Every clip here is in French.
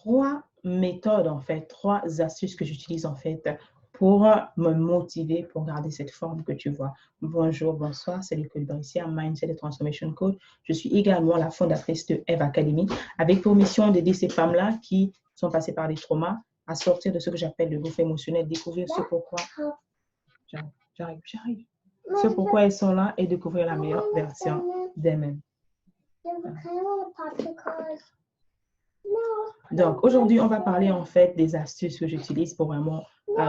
trois méthodes, en fait, trois astuces que j'utilise, en fait, pour me motiver, pour garder cette forme que tu vois. Bonjour, bonsoir, c'est Nicole Brissière, Mindset et Transformation Coach. Je suis également la fondatrice de Eve Academy, avec pour mission d'aider ces femmes-là qui sont passées par des traumas à sortir de ce que j'appelle le gouffre émotionnel, découvrir ce pourquoi, j'arrive, ce pourquoi elles sont là et découvrir la meilleure version d'elles-mêmes. Donc, aujourd'hui, on va parler en fait des astuces que j'utilise pour vraiment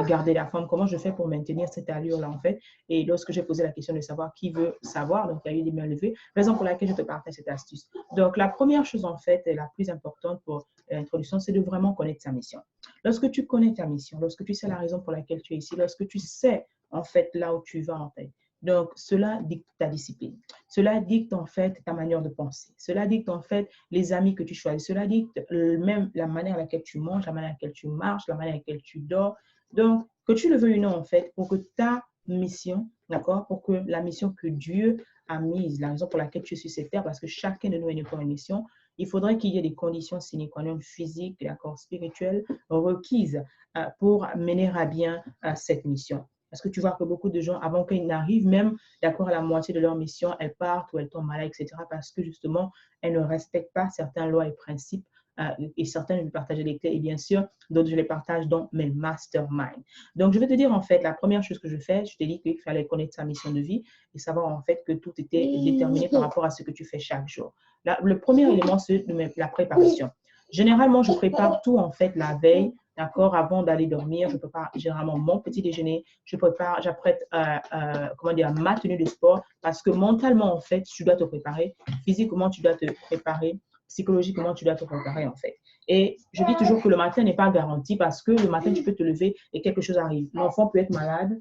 garder la forme, comment je fais pour maintenir cette allure-là en fait. Et lorsque j'ai posé la question de savoir qui veut savoir, donc il y a eu des mains levées, raison pour laquelle je te partage cette astuce. Donc, la première chose en fait, et la plus importante pour l'introduction, c'est de vraiment connaître sa mission. Lorsque tu connais ta mission, lorsque tu sais la raison pour laquelle tu es ici, lorsque tu sais en fait là où tu vas en fait, donc cela dicte ta discipline. Cela dicte en fait ta manière de penser. Cela dicte en fait les amis que tu choisis. Cela dicte même la manière à laquelle tu manges, la manière à laquelle tu marches, la manière à laquelle tu dors. Donc, que tu le veuilles ou non, en fait, pour que ta mission, d'accord, pour que la mission que Dieu a mise, la raison pour laquelle tu es sur cette terre, parce que chacun de nous est pour une mission, il faudrait qu'il y ait des conditions sine qua non physiques, d'accord, spirituelles, requises pour mener à bien cette mission. Parce que tu vois que beaucoup de gens, avant qu'ils n'arrivent même, d'accord, à la moitié de leur mission, elles partent ou elles tombent malades, etc. Parce que justement, elles ne respectent pas certaines lois et principes. Et certains, je vais partager les clés, et bien sûr, d'autres, je les partage dans mes masterminds. Donc, je vais te dire, en fait, la première chose que je fais, je t'ai dit qu'il fallait connaître sa mission de vie et savoir, en fait, que tout était déterminé par rapport à ce que tu fais chaque jour. Là, le premier élément, c'est la préparation. Généralement, je prépare tout, en fait, la veille, d'accord, avant d'aller dormir. Je prépare généralement mon petit déjeuner. J'apprête, comment dire, ma tenue de sport parce que mentalement, en fait, tu dois te préparer. Physiquement, tu dois te préparer. Psychologiquement, tu dois te préparer, en fait. Et je dis toujours que le matin n'est pas garanti parce que le matin, tu peux te lever et quelque chose arrive. L'enfant peut être malade.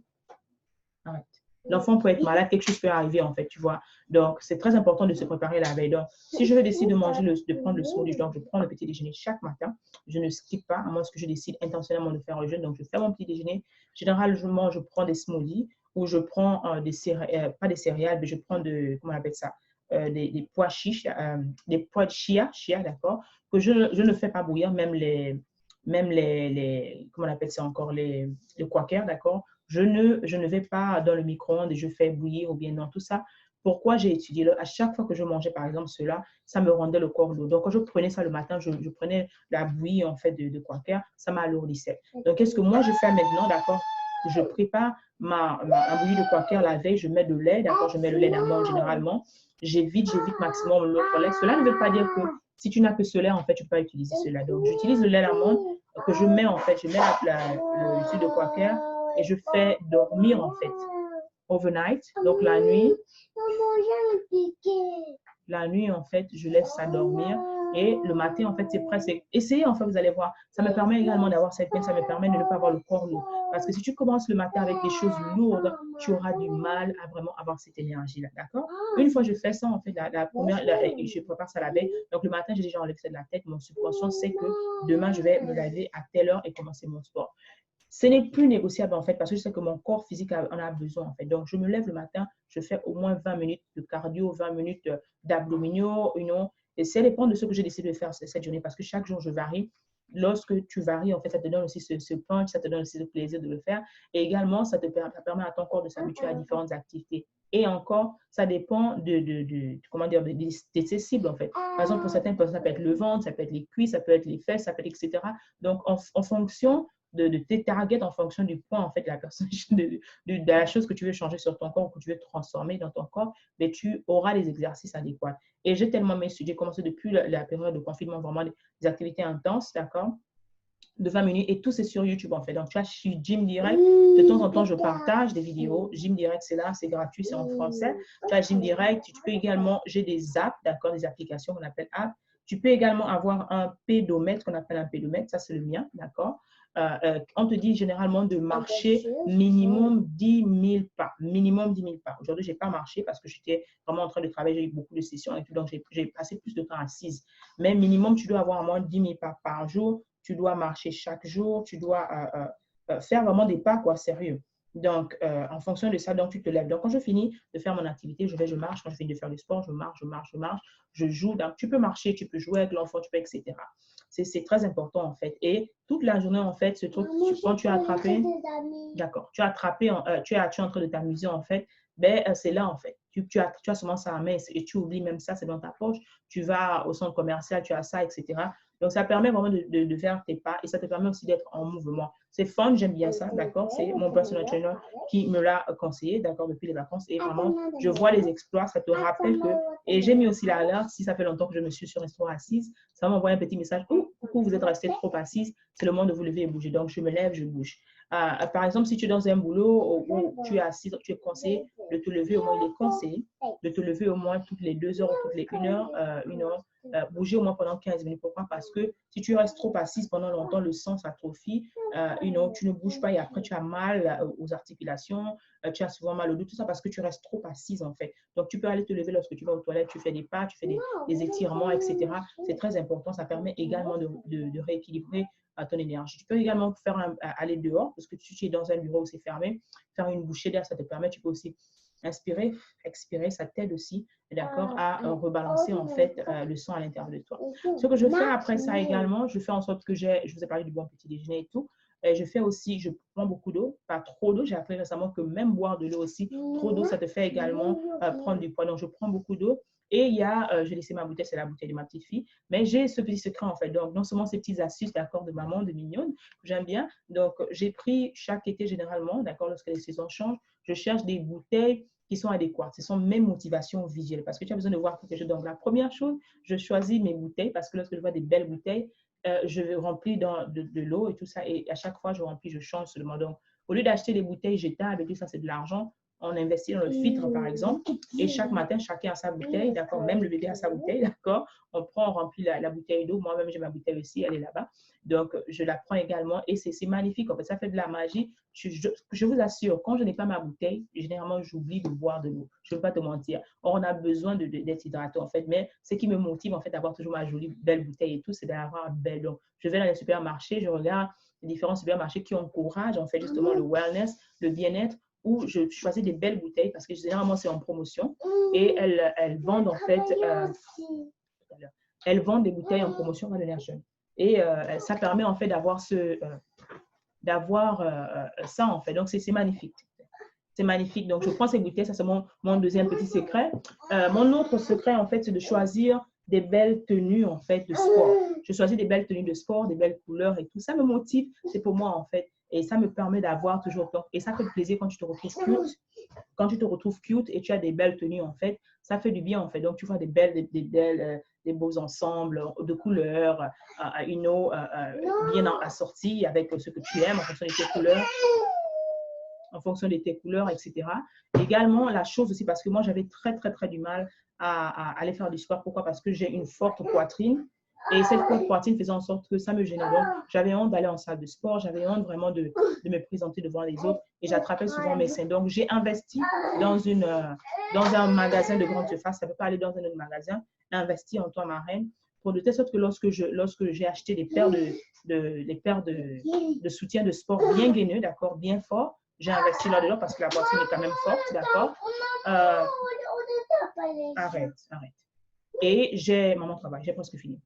Arrête. L'enfant peut être malade, quelque chose peut arriver, en fait, tu vois. Donc, c'est très important de se préparer la veille. Donc, si je décide de manger, de prendre le smoothie, donc je prends le petit déjeuner chaque matin. Je ne skip pas, à moins que je décide intentionnellement de faire un jeûne. Donc, je fais mon petit déjeuner. Généralement, je prends des smoothies ou je prends des céréales, pas des céréales, mais je prends comment on appelle ça, des pois chiches, des pois de chia, d'accord, que je ne fais pas bouillir, même comment on appelle ça encore, les quakers, d'accord. Je ne vais pas dans le micro-ondes et je fais bouillir ou bien non, tout ça. Pourquoi j'ai étudié à chaque fois que je mangeais, par exemple, cela, ça me rendait le corps lourd. Donc, quand je prenais ça le matin, je prenais la bouillie, en fait, de quaker, ça m'alourdissait. Donc, qu'est-ce que moi, je fais maintenant, d'accord? Je prépare ma bouillie de quaker la veille, je mets de lait, d'accord? Je mets le lait d'amande généralement. J'évite maximum l'eau au lait. Cela ne veut pas dire que si tu n'as que ce lait, en fait, tu peux pas utiliser cela. Donc, j'utilise le lait d'amande que je mets, en fait, je mets le jus de quaker et je fais dormir, en fait, overnight. Donc, la nuit, en fait, je laisse ça dormir. Et le matin, en fait, c'est presque... Essayez, en fait, vous allez voir. Ça me permet également d'avoir cette peine, ça me permet de ne pas avoir le corps lourd. Parce que si tu commences le matin avec des choses lourdes, tu auras du mal à vraiment avoir cette énergie-là, d'accord? Une fois je fais ça, en fait, je prépare ça la veille. Donc, le matin, j'ai déjà enlevé ça de la tête. Mon subconscient sait que demain, je vais me laver à telle heure et commencer mon sport. Ce n'est plus négociable, en fait, parce que je sais que mon corps physique en a besoin, en fait. Donc, je me lève le matin, je fais au moins 20 minutes de cardio, 20 minutes d'abdominaux, et ça dépend de ce que j'ai décidé de faire cette journée, parce que chaque jour, je varie. Lorsque tu varies, en fait, ça te donne aussi ce punch, ça te donne aussi le plaisir de le faire. Et également, ça permet à ton corps de s'habituer à différentes activités. Et encore, ça dépend comment dire, de tes cibles, en fait. Par exemple, pour certaines personnes, ça peut être le ventre, ça peut être les cuisses, ça peut être les fesses, ça peut être, etc. Donc, en fonction de tes targets, en fonction du point, en fait, de la personne, de la chose que tu veux changer sur ton corps ou que tu veux transformer dans ton corps, mais tu auras les exercices adéquats. Et j'ai tellement aimé, j'ai commencé depuis la période de confinement, vraiment des activités intenses, d'accord, de 20 minutes, et tout c'est sur YouTube, en fait. Donc, tu vois, je suis Gym Direct. De temps en temps, je partage des vidéos. Gym Direct, c'est là, c'est gratuit, c'est en français. Tu vois, Gym Direct, tu peux également, j'ai des apps, d'accord, des applications qu'on appelle apps. Tu peux également avoir un pédomètre, qu'on appelle un pédomètre, ça c'est le mien, d'accord. On te dit généralement de marcher minimum 10 000 pas. Minimum 10 000 pas. Aujourd'hui, je n'ai pas marché parce que j'étais vraiment en train de travailler, j'ai eu beaucoup de sessions et tout, donc j'ai passé plus de temps assise. Mais minimum, tu dois avoir au moins 10 000 pas par jour. Tu dois marcher chaque jour. Tu dois faire vraiment des pas, quoi, sérieux. Donc, en fonction de ça, donc tu te lèves. Donc, quand je finis de faire mon activité, je marche. Quand je finis de faire du sport, je marche, je joue. Donc, tu peux marcher, tu peux jouer avec l'enfant, tu peux, etc. C'est très important, en fait. Et toute la journée, en fait, ce truc, quand tu as attrapé, d'accord, tu as attrapé, tu es en train de t'amuser, en fait, ben, c'est là, en fait. Tu as seulement ça à main et tu oublies même ça, c'est dans ta poche. Tu vas au centre commercial, tu as ça, etc. Donc, ça permet vraiment de faire tes pas et ça te permet aussi d'être en mouvement. C'est fun, j'aime bien ça, d'accord? C'est mon personal trainer qui me l'a conseillé, d'accord, depuis les vacances. Et vraiment, je vois les exploits, ça te rappelle que... Et j'ai mis aussi l'alerte, si ça fait longtemps que je me suis sur un restaurant assise, ça m'envoie un petit message. Oh, coucou, vous êtes resté trop assise, c'est le moment de vous lever et bouger. Donc, je me lève, je bouge. Par exemple, si tu es dans un boulot où tu es assis, tu es conseillé de te lever au moins, il est conseillé de te lever au moins toutes les 2 heures ou toutes les 1 heure, bouger au moins pendant 15 minutes. Pourquoi? Parce que si tu restes trop assise pendant longtemps, le sang s'atrophie, tu ne bouges pas et après tu as mal aux articulations, tu as souvent mal au dos, tout ça parce que tu restes trop assise en fait. Donc tu peux aller te lever lorsque tu vas aux toilettes, tu fais des pas, tu fais des étirements, etc. C'est très important, ça permet également de rééquilibrer ton énergie. Tu peux également aller dehors parce que tu es dans un bureau où c'est fermé, faire une bouchée d'air, ça te permet, tu peux aussi inspirer, expirer, ça t'aide aussi, d'accord, à rebalancer en fait le sang à l'intérieur de toi. Ce que je fais après ça également, je fais en sorte que je vous ai parlé du bon petit déjeuner et tout, et je fais aussi, je prends beaucoup d'eau, pas trop d'eau, j'ai appris récemment que même boire de l'eau aussi, trop d'eau, ça te fait également prendre du poids. Donc je prends beaucoup d'eau. Et il y a, j'ai laissé ma bouteille, c'est la bouteille de ma petite fille, mais j'ai ce petit secret en fait. Donc, non seulement ces petites astuces, d'accord, de maman, de mignonne, que j'aime bien. Donc, j'ai pris chaque été généralement, d'accord, lorsque les saisons changent, je cherche des bouteilles qui sont adéquates. Ce sont mes motivations visuelles parce que tu as besoin de voir quelque chose. Donc, la première chose, je choisis mes bouteilles parce que lorsque je vois des belles bouteilles, je remplis de l'eau et tout ça. Et à chaque fois, je remplis, je change seulement. Donc, au lieu d'acheter des bouteilles jetables et tout ça, c'est de l'argent. On investit dans le filtre, par exemple, et chaque matin, chacun a sa bouteille, d'accord, même le bébé a sa bouteille, d'accord, on prend, on remplit la bouteille d'eau, moi-même j'ai ma bouteille aussi, elle est là-bas, donc je la prends également, et c'est magnifique, en fait, ça fait de la magie, je vous assure, quand je n'ai pas ma bouteille, généralement, j'oublie de boire de l'eau, je ne veux pas te mentir, on a besoin d'être hydraté, en fait, mais ce qui me motive, en fait, d'avoir toujours ma jolie, belle bouteille et tout, c'est d'avoir une belle eau. Je vais dans les supermarchés, je regarde les différents supermarchés qui encouragent, en fait, justement, le wellness, le bien-être, où je choisis des belles bouteilles parce que généralement c'est en promotion et elles vendent en fait elles vendent des bouteilles en promotion dans l'air jeune et ça permet en fait d'avoir ça en fait, donc c'est magnifique. C'est magnifique. Donc, je prends ces bouteilles. Ça, c'est mon deuxième petit secret. Mon autre secret, en fait, c'est de choisir des belles tenues, en fait, de sport. Je choisis des belles tenues de sport, des belles couleurs et tout. Ça me motive. C'est pour moi, en fait. Et ça me permet d'avoir toujours temps. Et ça fait plaisir quand tu te retrouves cute. Quand tu te retrouves cute et tu as des belles tenues, en fait, ça fait du bien, en fait. Donc, tu vois des beaux ensembles de couleurs, bien assortis avec ce que tu aimes en fonction de tes couleurs, etc. Également, la chose aussi, parce que moi, j'avais très du mal à aller faire du sport. Pourquoi? Parce que j'ai une forte poitrine. Et cette forte poitrine faisait en sorte que ça me gênait. Donc, j'avais honte d'aller en salle de sport. J'avais honte vraiment de me présenter devant les autres. Et j'attrapais souvent mes seins. Donc, j'ai investi dans un magasin de grande surface. Ça ne peut pas aller dans un autre magasin. Investi en toi, ma reine. Pour de telle sorte que lorsque j'ai acheté des paires de soutien de sport bien gaineux, d'accord, bien forts, j'ai investi là-dedans parce que la poitrine est quand même forte, d'accord. Arrête. Et maman travaille, j'ai presque fini.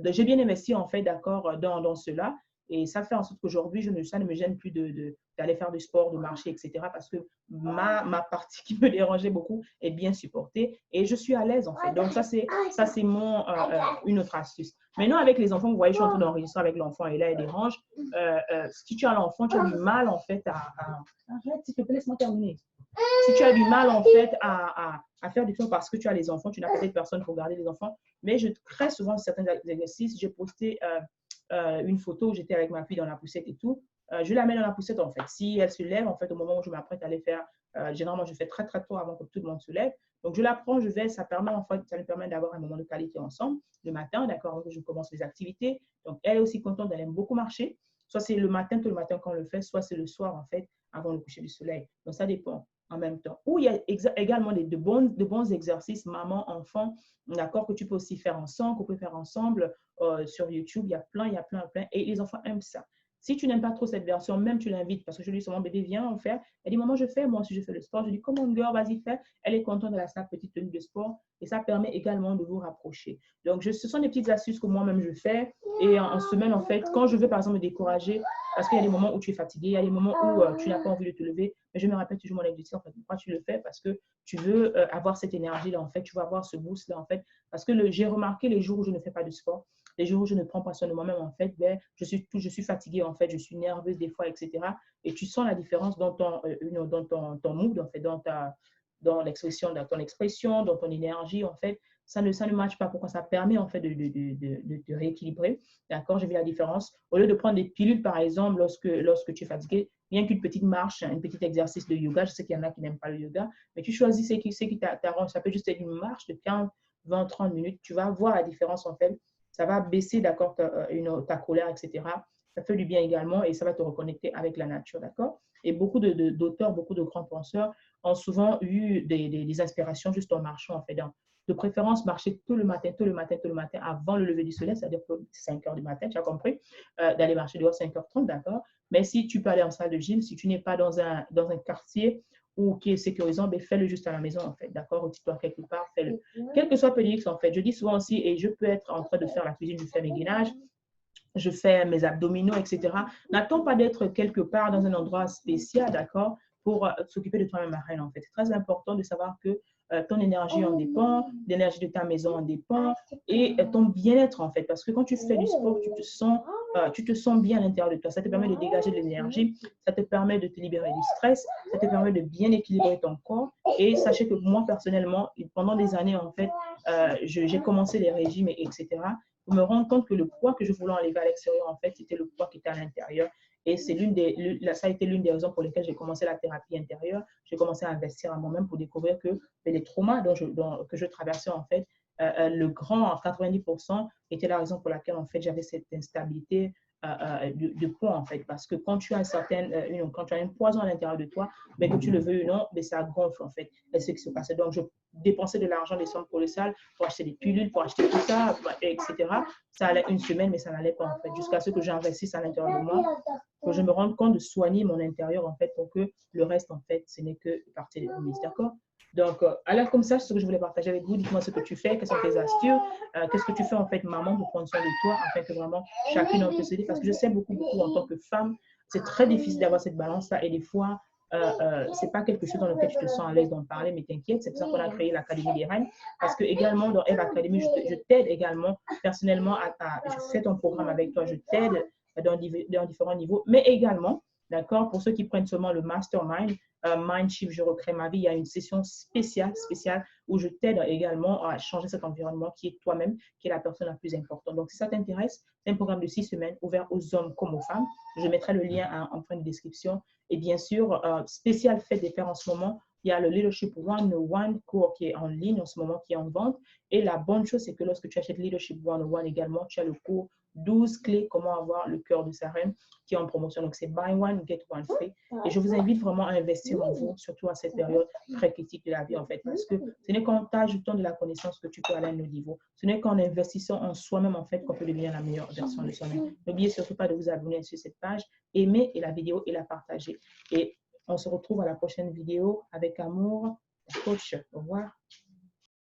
J'ai bien investi en fait, d'accord, dans cela. Et ça fait en sorte qu'aujourd'hui, ça ne me gêne plus d'aller faire du sport, de marcher, etc. Parce que ma partie qui me dérangeait beaucoup est bien supportée et je suis à l'aise en fait. Donc ça, c'est une autre astuce. Maintenant, avec les enfants, vous voyez, je suis en train d'enregistrer avec l'enfant et là, il dérange. Si tu as l'enfant, tu as du mal en fait Arrête, s'il te plaît, laisse-moi terminer. Si tu as du mal en fait à faire du sport parce que tu as les enfants, tu n'as peut-être personne pour garder les enfants, mais je crée souvent certains exercices. J'ai posté une photo où j'étais avec ma fille dans la poussette et tout. Je la mets dans la poussette en fait. Si elle se lève, en fait, au moment où je m'apprête à aller faire, généralement je fais très tôt avant que tout le monde se lève. Donc je la prends, je vais, ça me permet d'avoir un moment de qualité ensemble le matin, d'accord, avant que je commence les activités. Donc elle est aussi contente, elle aime beaucoup marcher. Soit c'est le matin, tout le matin qu'on le fait, soit c'est le soir en fait, avant le coucher du soleil. Donc ça dépend en même temps. Ou il y a également de bons exercices maman-enfant, d'accord, que tu peux aussi faire ensemble, qu'on peut faire ensemble sur YouTube. Il y a plein. Et les enfants aiment ça. Si tu n'aimes pas trop cette version, même tu l'invites parce que je lui dis souvent, bébé, viens en faire. Elle dit, maman, je fais, moi aussi je fais le sport. Je dis, come on girl, vas-y, fais. Elle est contente de sa petite tenue de sport et ça permet également de vous rapprocher. Donc, ce sont des petites astuces que moi-même je fais. Et en semaine, en fait, quand je veux par exemple me décourager, parce qu'il y a des moments où tu es fatigué, il y a des moments où tu n'as pas envie de te lever, mais je me rappelle toujours mon objectif, en fait, pourquoi tu le fais? Parce que tu veux avoir cette énergie-là, en fait, tu vas avoir ce boost-là, en fait, parce que j'ai remarqué les jours où je ne fais pas de sport, les jours où je ne prends pas soin de moi-même, en fait, ben, je suis fatiguée, en fait, je suis nerveuse des fois, etc. Et tu sens la différence dans ton mood, en fait, dans l'expression, dans ton expression, dans ton énergie, en fait. Ça ne matche pas. Pourquoi? Ça permet, en fait, de rééquilibrer. D'accord? J'ai vu la différence. Au lieu de prendre des pilules, par exemple, lorsque tu es fatigué, rien qu'une petite marche, un petit exercice de yoga. Je sais qu'il y en a qui n'aiment pas le yoga, mais tu choisis ce qui t'arrange. Ça peut juste être une marche de 15, 20, 30 minutes. Tu vas voir la différence, en fait. Ça va baisser, d'accord, ta colère, etc. Ça fait du bien également et ça va te reconnecter avec la nature, d'accord? Et beaucoup d'auteurs, beaucoup de grands penseurs ont souvent eu des inspirations juste en marchant, en fait. Donc, de préférence, marcher tout le matin, tout le matin, tout le matin avant le lever du soleil, c'est-à-dire 5 heures du matin, tu as compris, d'aller marcher dehors 5h30, d'accord? Mais si tu peux aller en salle de gym, si tu n'es pas dans un quartier ou qui est sécurisant, ben fais-le juste à la maison, en fait, d'accord? Retire-toi quelque part, fais-le. Quel que soit Pélix, en fait, je dis souvent aussi, et je peux être en train de faire la cuisine, je fais mes gainages, je fais mes abdominaux, etc. N'attends pas d'être quelque part dans un endroit spécial, d'accord, pour s'occuper de toi-même, ma reine, en fait. C'est très important de savoir que ton énergie en dépend, l'énergie de ta maison en dépend et ton bien-être, en fait. Parce que quand tu fais du sport, tu te sens bien à l'intérieur de toi. Ça te permet de dégager de l'énergie, ça te permet de te libérer du stress, ça te permet de bien équilibrer ton corps. Et sachez que moi, personnellement, pendant des années, en fait, j'ai commencé les régimes, etc. Pour me rendre compte que le poids que je voulais enlever à l'extérieur, en fait, c'était le poids qui était à l'intérieur. Et ça a été l'une des raisons pour lesquelles j'ai commencé la thérapie intérieure. J'ai commencé à investir à moi-même pour découvrir que les traumas que je traversais, en fait, le grand, en 90%, était la raison pour laquelle, en fait, j'avais cette instabilité de poids, en fait. Parce que quand tu as quand tu as un poison à l'intérieur de toi, mais que tu le veux ou non, mais ça gonfle, en fait. Et c'est ce qui se passait. Donc, je dépensais de l'argent, des sommes colossales pour acheter des pilules, pour acheter tout ça, etc. Ça allait une semaine, mais ça n'allait pas, en fait, jusqu'à ce que j'investisse à l'intérieur de moi, que je me rende compte de soigner mon intérieur, en fait, pour que le reste, en fait, ce n'est que partie de remise, d'accord? Donc, alors comme ça, c'est ce que je voulais partager avec vous. Dites-moi ce que tu fais, quelles sont tes astuces, qu'est-ce que tu fais, en fait, maman, pour prendre soin de toi, afin que vraiment chacune en peut se dire, parce que je sais beaucoup, en tant que femme, c'est très difficile d'avoir cette balance-là, et des fois, c'est pas quelque chose dans lequel tu te sens à l'aise d'en parler, mais t'inquiète, c'est pour ça qu'on a créé l'Académie des Reines, parce que également dans Eve Academy, je t'aide également personnellement je fais ton programme avec toi, je t'aide dans différents niveaux, mais également, d'accord, pour ceux qui prennent seulement le mastermind, Mindshift, je recrée ma vie, il y a une session spéciale où je t'aide également à changer cet environnement qui est toi-même, qui est la personne la plus importante. Donc, si ça t'intéresse, c'est un programme de 6 semaines ouvert aux hommes comme aux femmes. Je mettrai le lien en fin de description. Et bien sûr, spécial fête des pères en ce moment, il y a le Leadership 101 cours qui est en ligne en ce moment, qui est en vente. Et la bonne chose, c'est que lorsque tu achètes Leadership 101 également, tu as le cours 12 clés, comment avoir le cœur de sa reine, qui est en promotion. Donc, c'est buy one, get one free. Et je vous invite vraiment à investir en vous, surtout à cette période très critique de la vie, en fait, parce que ce n'est qu'en t'ajoutant de la connaissance que tu peux aller à un autre niveau. Ce n'est qu'en investissant en soi-même, en fait, qu'on peut devenir la meilleure version de soi-même. N'oubliez surtout pas de vous abonner sur cette page, aimer la vidéo et la partager. Et on se retrouve à la prochaine vidéo avec amour, coach. Au revoir.